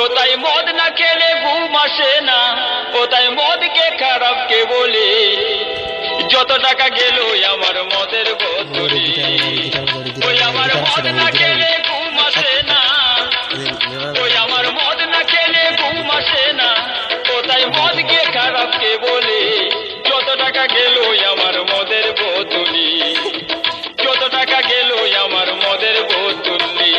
ও তাই মদ না খেলে ঘুম আসে না, ও তাই মদকে খারাপ কে বলে, যত টাকা গেল আমার মদের বোতলে, ওই আমার মদ না খেলে ঘুম আসে না, ওই আমার মদ না খেলে ঘুম আসে না, ও তাই মদকে খারাপ কে বলে, যত টাকা গেল আমার মদের বোতলে, যত টাকা গেল আমার মদের বোতলে।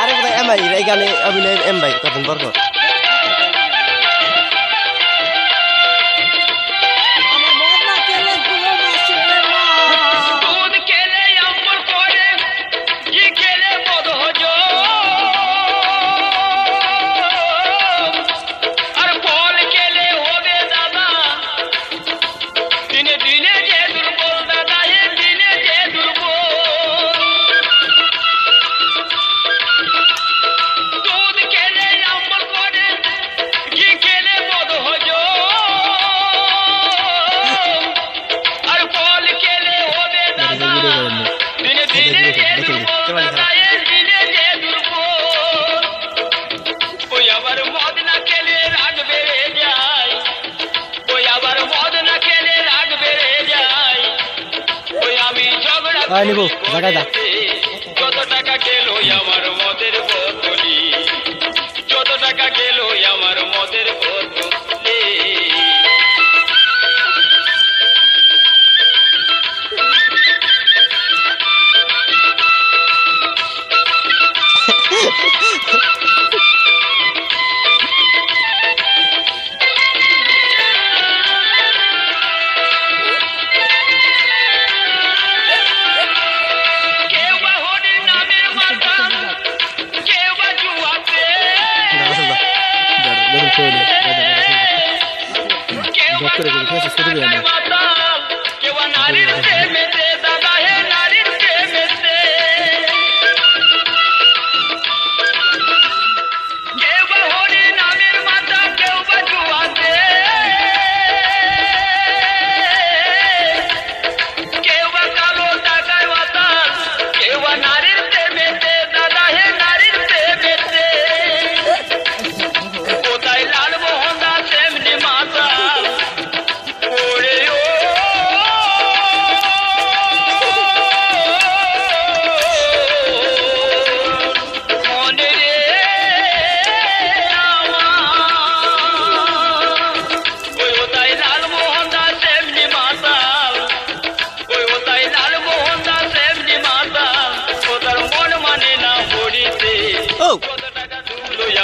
আরে কোথায় এম ভাই এই গানে অভিনয় এম ভাই কতদিন পর পর নিবো জায়গায় দা যত টাকা গেল আমার মদের বোতলি, যত টাকা গেল আমার মদের বোতলে।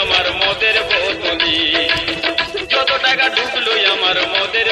আমার মদের বোতলি, যত টাকা ঢুকলো আমার মদের